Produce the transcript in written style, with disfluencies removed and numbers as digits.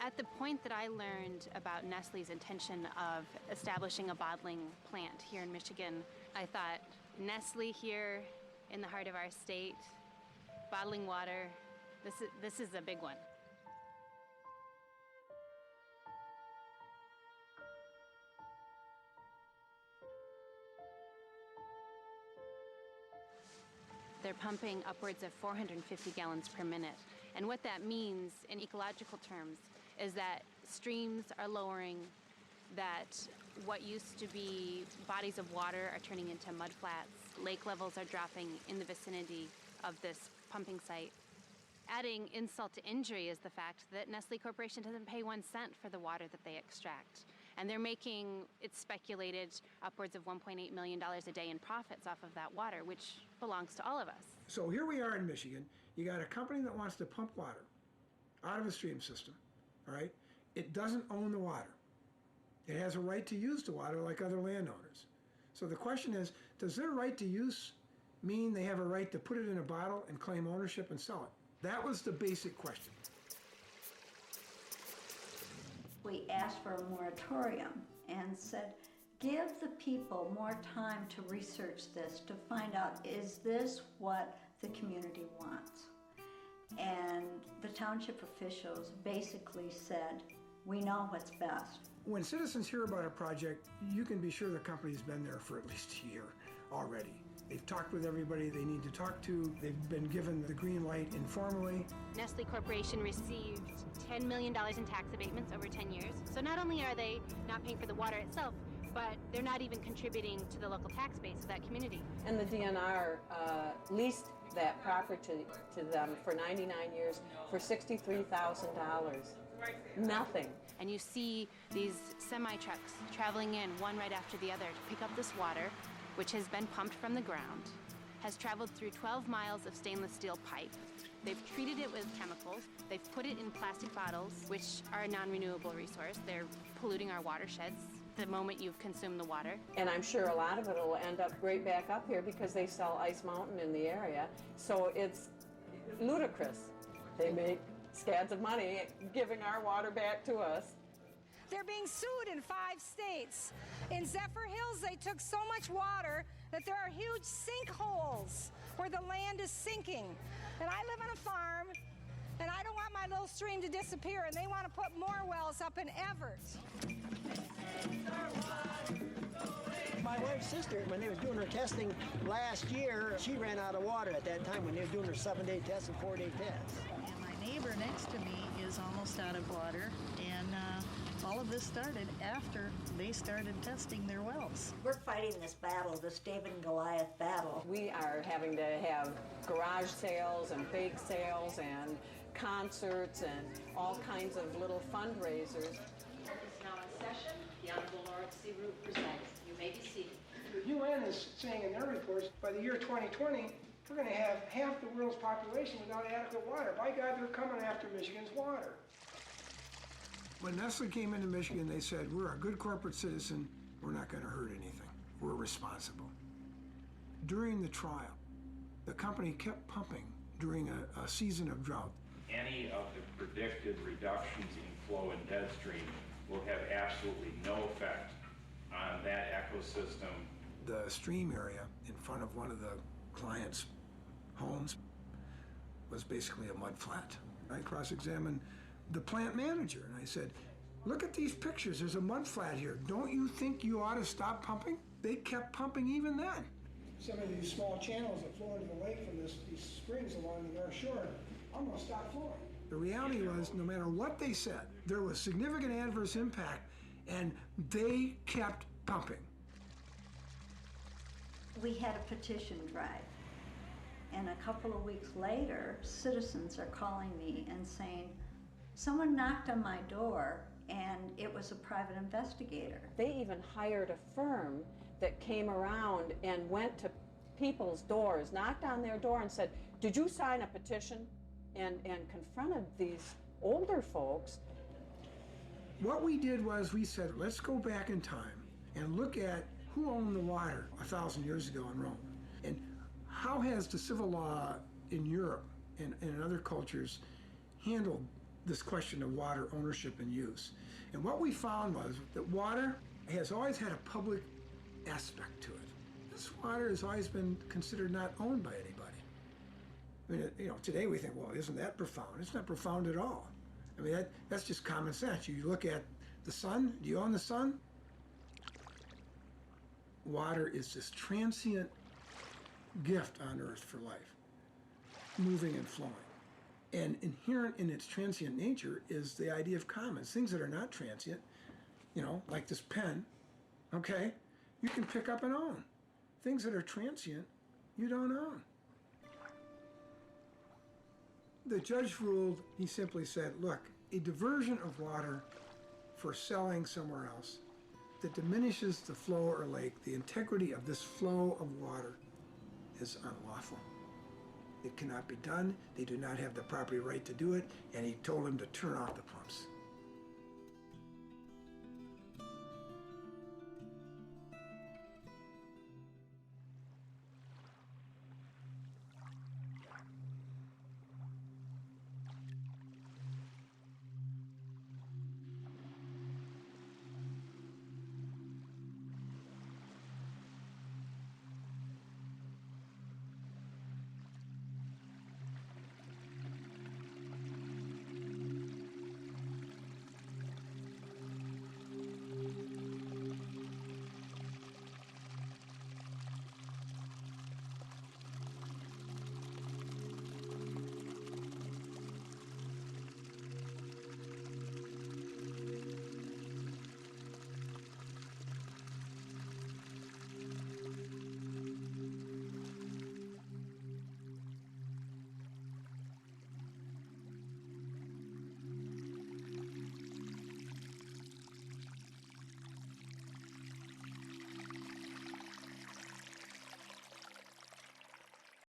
At the point that I learned about Nestlé's intention of establishing a bottling plant here in Michigan, I thought, Nestlé here in the heart of our state, bottling water, this is a big one. They're pumping upwards of 450 gallons per minute. And what that means in ecological terms is that streams are lowering, that what used to be bodies of water are turning into mud flats, lake levels are dropping in the vicinity of this pumping site. Adding insult to injury is the fact that Nestlé Corporation doesn't pay 1 cent for the water that they extract. And they're making, it's speculated, upwards of $1.8 million a day in profits off of that water, which belongs to all of us. So here we are in Michigan. You got a company that wants to pump water out of a stream system, all right? It doesn't own the water. It has a right to use the water like other landowners. So the question is, does their right to use mean they have a right to put it in a bottle and claim ownership and sell it? That was the basic question. We asked for a moratorium and said, give the people more time to research this, to find out, is this what the community wants? And the township officials basically said, we know what's best. When citizens hear about a project, you can be sure the company's been there for at least a year already. They've talked with everybody they need to talk to. They've been given the green light informally. Nestlé Corporation received $10 million in tax abatements over 10 years. So not only are they not paying for the water itself, but they're not even contributing to the local tax base of that community. And the DNR leased that property to them for 99 years for $63,000. Nothing. And you see these semi-trucks traveling in one right after the other to pick up this water, which has been pumped from the ground, has traveled through 12 miles of stainless steel pipe. They've treated it with chemicals. They've put it in plastic bottles, which are a non-renewable resource. They're polluting our watersheds the moment you've consumed the water. And I'm sure a lot of it will end up right back up here because they sell Ice Mountain in the area. So it's ludicrous. They make scads of money giving our water back to us. They're being sued in 5 states. In Zephyr Hills, they took so much water that there are huge sinkholes where the land is sinking. And I live on a farm, and I don't want my little stream to disappear, and they want to put more wells up in Everett. My wife's sister, when they was doing her testing last year, she ran out of water at that time when they were doing her 7-day test and 4-day test. And my neighbor next to me is almost out of water, and all of this started after they started testing their wells. We're fighting this battle, this David and Goliath battle. We are having to have garage sales and bake sales and concerts and all kinds of little fundraisers. Court is now in session. The Honorable Lawrence C. Root presides. You may be seated. The UN is saying in their reports, by the year 2020, we're going to have half the world's population without adequate water. By God, they're coming after Michigan's water. When Nestlé came into Michigan, they said, we're a good corporate citizen, we're not going to hurt anything. We're responsible. During the trial, the company kept pumping during a season of drought. Any of the predicted reductions in flow in dead stream will have absolutely no effect on that ecosystem. The stream area in front of one of the clients' homes was basically a mud flat. I cross-examined the plant manager, and I said, look at these pictures, there's a mud flat here. Don't you think you ought to stop pumping? They kept pumping even then. Some of these small channels that flow into the lake from these springs along the North Shore almost stopped flowing. The reality was, no matter what they said, there was significant adverse impact, and they kept pumping. We had a petition drive, and a couple of weeks later, citizens are calling me and saying, someone knocked on my door, and it was a private investigator. They even hired a firm that came around and went to people's doors, knocked on their door and said, did you sign a petition? And confronted these older folks. What we did was we said, let's go back in time and look at who owned the water 1,000 years ago in Rome, and how has the civil law in Europe and in other cultures handled this question of water ownership and use. And what we found was that water has always had a public aspect to it. This water has always been considered not owned by anybody. I mean, you know, today we think, well, isn't that profound? It's not profound at all. I mean, that's just common sense. You look at the sun. Do you own the sun? Water is this transient gift on Earth for life, moving and flowing. And inherent in its transient nature is the idea of commons, things that are not transient, you know, like this pen, okay? You can pick up and own. Things that are transient, you don't own. The judge ruled, he simply said, look, a diversion of water for selling somewhere else that diminishes the flow or lake, the integrity of this flow of water is unlawful. It cannot be done. They do not have the property right to do it, and he told him to turn off the pumps.